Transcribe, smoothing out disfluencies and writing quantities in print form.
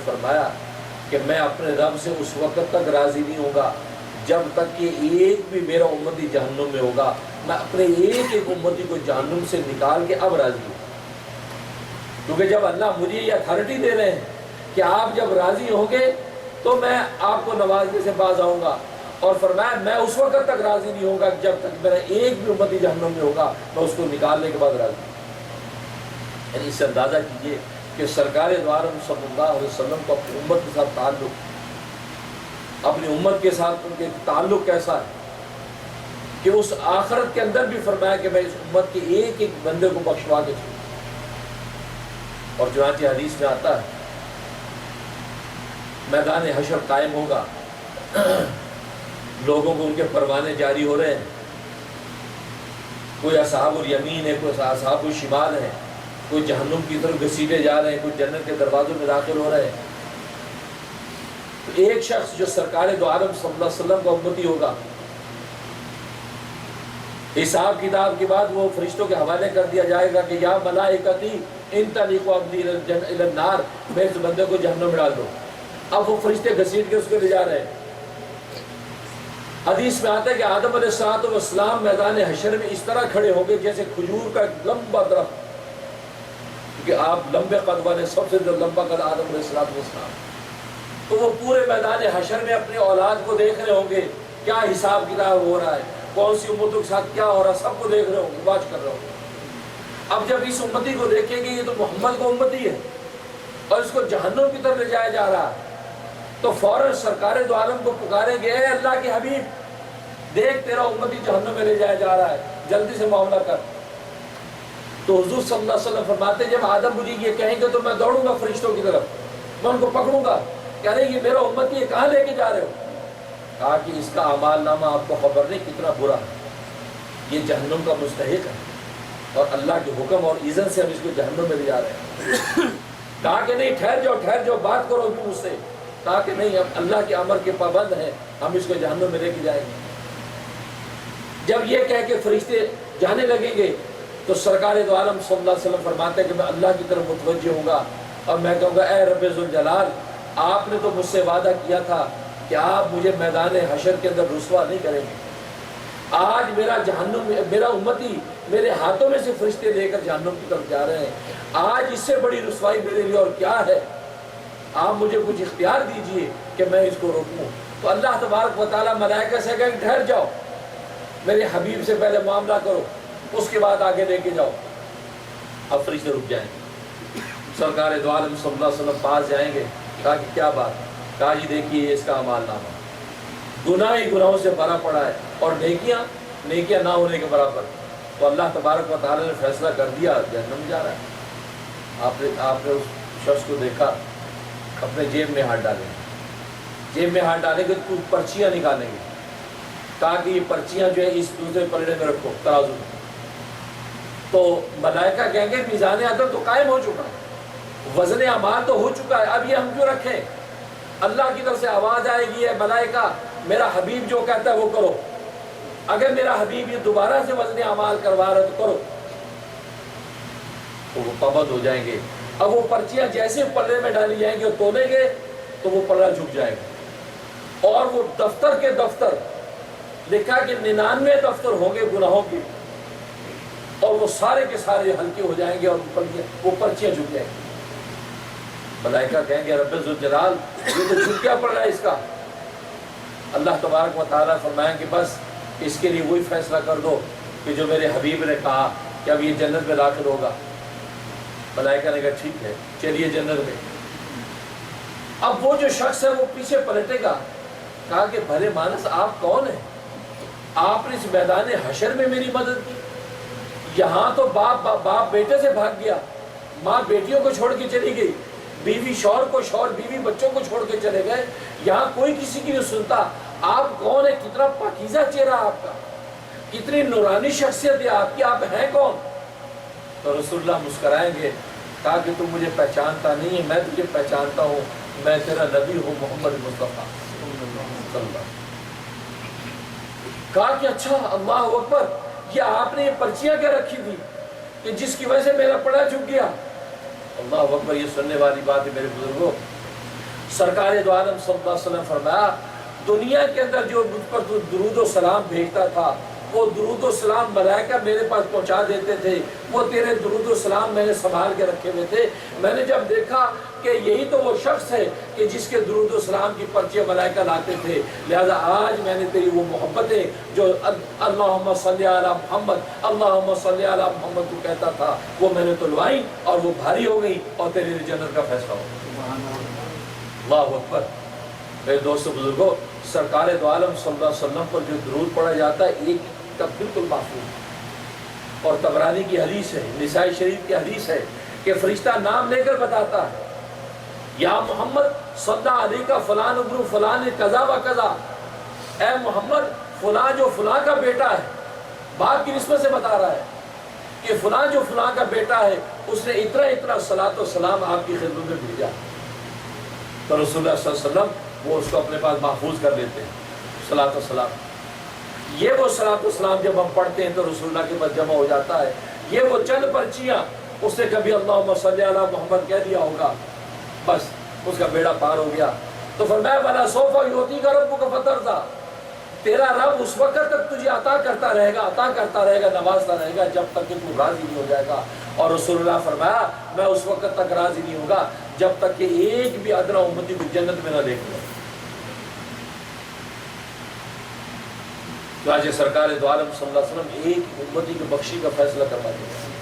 فرمایا کہ میں اپنے رب سے اس وقت تک راضی نہیں ہوگا جب تک کہ ایک بھی میرا امتی جہنم میں ہوگا. میں اپنے ایک ایک امتی کو جہنم سے نکال کے اب راضی ہوں. کیونکہ جب اللہ مجھے یہ اتھارٹی دے رہے ہیں کہ آپ جب راضی ہوں گے تو میں آپ کو نوازنے سے باز آؤں گا. اور فرمایا میں اس وقت تک راضی نہیں ہوگا جب تک میرا ایک بھی امتی جہنم میں ہوگا, میں اس کو نکالنے کے بعد راضی ہوں. یعنی اس سے اندازہ کیجئے کہ سرکار دو عالم صلی اللہ علیہ وسلم کو اپنی امت کے ساتھ تعلق, اپنی امت کے ساتھ ان کے تعلق کیسا ہے کہ اس آخرت کے اندر بھی فرمایا کہ میں اس امت کے ایک ایک بندے کو بخشوا کے چھوڑوں. اور چنانچہ حدیث میں آتا ہے میدان حشر قائم ہوگا, لوگوں کو ان کے پروانے جاری ہو رہے ہیں, کوئی اصحاب الیمین ہے, کوئی اصحاب الشمال ہے, کوئی جہنم کی طرف گھسیٹے جا رہے ہیں, کوئی جنت کے دروازوں میں داخل ہو رہے ہیں. تو ایک شخص جو سرکار دو عالم صلی اللہ علیہ وسلم کا امتی ہوگا, حساب کتاب کے بعد وہ فرشتوں کے حوالے کر دیا جائے گا کہ یا ملائکتی انطلقوا ابنی الی النار, میں اس بندے کو جہنم میں ڈال دو. اب وہ فرشتے گھسیٹ کے اس کو لے جا رہے ہیں. حدیث میں آتا ہے کہ آدم علیہ السلام میدان حشر میں اس طرح کھڑے ہوں گے جیسے کھجور کا ایک لمبا درخت, کیونکہ آپ لمبے قد والے, سب سے جو لمبا قد آدم علیہ السلام. تو وہ پورے میدان حشر میں اپنی اولاد کو دیکھ رہے ہوں گے کیا حساب کتاب ہو رہا ہے, کون سی امتوں کے ساتھ کیا ہو رہا ہے, سب کو دیکھ رہے ہوں گے, واچ کر رہے ہوں گے. اب جب اس امتی کو دیکھیں گے یہ تو محمد کو امتی ہے اور اس کو جہنم کی طرف لے جایا جا رہا ہے, تو فوراً سرکار دو عالم کو پکاریں گے اے اللہ کے حبیب دیکھ تیرا امتی جہنم میں لے جایا جا رہا ہے, جلدی سے معاملہ کر. تو حضور صلی اللہ علیہ وسلم فرماتے جب آدم مجھے یہ کہیں گے تو میں دوڑوں گا فرشتوں کی طرف, میں ان کو پکڑوں گا, کہہ رہے یہ میرا امتی ہے, کہاں لے کے جا رہے ہو؟ کہا کہ اس کا اعمال نامہ آپ کو خبر نہیں کتنا برا ہے, یہ جہنم کا مستحق ہے اور اللہ کے حکم اور اذن سے ہم اس کو جہنم میں لے جا رہے ہیں. کہا کہ نہیں ٹھہر جاؤ بات کرو بھی مجھ سے. کہا کہ نہیں ہم اللہ کے امر کے پابند ہیں, ہم اس کو جہنم میں لے کے جائیں گے. جب یہ کہہ کے فرشتے جانے لگیں گے تو سرکار دو عالم صلی اللہ علیہ وسلم فرماتے ہیں کہ میں اللہ کی طرف متوجہ ہوں گا اور میں کہوں گا اے رب ذوالجلال آپ نے تو مجھ سے وعدہ کیا تھا کہ آپ مجھے میدان حشر کے اندر رسوا نہیں کریں گے. آج میرا امتی میرے ہاتھوں میں سے فرشتے لے کر جہنم کی طرف جا رہے ہیں, آج اس سے بڑی رسوائی میرے لیے اور کیا ہے؟ آپ مجھے کچھ اختیار دیجئے کہ میں اس کو روکوں. تو اللہ تبارک و تعالیٰ ملائکہ سے کہیں ٹھہر جاؤ, میرے حبیب سے پہلے معاملہ کرو, اس کے بعد آگے لے کے جاؤ. اب فرشتے رک جائیں گے, سرکار دو عالم صلی اللہ علیہ وسلم پاس جائیں گے. کہا کہ کیا بات؟ کہا جی دیکھیے اس کا اعمال نامہ گناہ ہی گناہوں سے بھرا پڑا ہے اور نیکیاں نہ ہونے کے برابر. تو اللہ تبارک و تعالیٰ نے فیصلہ کر دیا جہنم جا رہا ہے. آپ نے اس شخص کو دیکھا اپنے جیب میں ہاتھ ڈالیں گے تو پرچیاں نکالیں گے. کہا کہ یہ پرچیاں جو ہے اس دوسرے پلڑے میں رکھو ترازو میں. تو ملائکہ کہیں گے میزان عدل تو قائم ہو چکا ہے, وزن اعمال تو ہو چکا ہے, اب یہ ہم کیوں رکھیں؟ اللہ کی طرف سے آواز آئے گی ہے ملائکہ میرا حبیب جو کہتا ہے وہ کرو. اگر میرا حبیب یہ دوبارہ سے وزن اعمال کروا رہا ہے تو کرو. تو وہ پابند ہو جائیں گے. اب وہ پرچیاں جیسے پلڑے میں ڈالی جائیں گی اور تولیں گے تو وہ پلڑا جھک جائے گا اور وہ دفتر کے دفتر لکھا کہ 99 دفتر ہوں گے گناہوں کے اور وہ سارے کے سارے ہلکے ہو جائیں گے اور وہ پرچیاں جھک جائیں گی. ملائکہ کہیں گے رب ذوالجلال یہ تو جھک کیا پڑ رہا ہے اس کا؟ اللہ تبارک و تعالیٰ فرمائیں کہ بس اس کے لیے وہی فیصلہ کر دو کہ جو میرے حبیب نے کہا کہ اب یہ جنت میں داخل ہوگا. ملائکہ نے کہا ٹھیک ہے چلیے جنت میں. اب وہ جو شخص ہے وہ پیچھے پلٹے گا. کہا کہ بھلے مانس آپ کون ہیں؟ آپ نے اس میدان حشر میں میری مدد کی, یہاں تو باپ بیٹے سے بھاگ گیا, ماں بیٹیوں کو چھوڑ کے چلی گئی, بیوی شوہر کو, شوہر بیوی بچوں کو چھوڑ کے چلے گئے, یہاں کوئی کسی کی نہیں سنتا. آپ کون ہے؟ کتنا پاکیزہ چہرہ آپ کا, کتنی نورانی شخصیت ہے آپ کی, آپ ہیں کون؟ تو رسول اللہ مسکرائیں گے. کہا کہ تم مجھے پہچانتا نہیں ہے, میں تجھے پہچانتا ہوں, میں تیرا نبی ہوں محمد مصطفیٰ صلی اللہ. کہا کہ اچھا اللہ اکبر, یہ آپ نے یہ پرچیاں کیا رکھی تھی کہ جس کی وجہ سے میرا پڑا جھک گیا؟ اللہ اکبر, یہ سننے والی بات ہے میرے بزرگوں. سرکار دو عالم صلی اللہ علیہ وسلم فرمایا دنیا کے اندر جو مجھ پر تو درود و سلام بھیجتا تھا وہ درود و سلام ملائکہ میرے پاس پہنچا دیتے تھے، وہ تیرے درود و سلام میں نے سنبھال کے رکھے ہوئے تھے۔ میں نے جب دیکھا کہ یہی تو وہ شخص ہے کہ جس کے درود و سلام کی پرچیاں ملائکہ لاتے تھے، لہذا آج میں نے تیری وہ محبتیں جو اللہم صلی علی محمد اللہم صلی علی محمد تو کہتا تھا وہ میں نے تو لوائی اور وہ بھاری ہو گئی اور تیرے لیے جنت کا فیصلہ ہو گیا۔ اللہ اکبر۔ میرے دوستو بزرگوں، سرکار دو عالم صلی اللہ علیہ وسلم پر جو درود پڑھا جاتا ہے ایک کا بالکل محفوظ، اور طبرانی کی حدیث ہے، نسائی شریف کی حدیث ہے کہ فرشتہ نام لے کر بتاتا ہے یا محمد صلی اللہ علیہ کا فلان ابن فلان قضا و قضا، اے محمد فلاں جو فلاں کا بیٹا ہے، باپ کی نسبت سے بتا رہا ہے کہ فلاں جو فلاں کا بیٹا ہے اس نے اتنا اتنا صلاۃ و سلام آپ کی خدمت میں بھیجا، تو رسول اللہ صلی اللہ علیہ وسلم وہ اس کو اپنے پاس محفوظ کر لیتے ہیں صلاۃ و سلام۔ یہ وہ صلاۃ و سلام جب ہم پڑھتے ہیں تو رسول اللہ کے پاس جمع ہو جاتا ہے، یہ وہ چند پرچیاں اس نے کبھی اللہم صلی علی محمد کہہ دیا ہوگا، بس اس کا بیڑا پار ہو گیا۔ تو فرمایا وَلَا سَوْفَ يُعْطِيكَ رَبُّكَ فَتَرْضَىٰ، تیرا رب اس وقت تک تجھے عطا کرتا رہے گا، نوازتا رہے گا جب تک کہ تو راضی نہیں ہو جائے گا۔ اور رسول اللہ فرمایا میں اس وقت تک راضی نہیں ہوگا جب تک کہ ایک بھی ادنا امتی کو جنت میں نہ دیکھ لوں۔ تو آج سرکار دو عالم صلی اللہ علیہ وسلم ایک امتی کی بخشی کا فیصلہ کروا دیا۔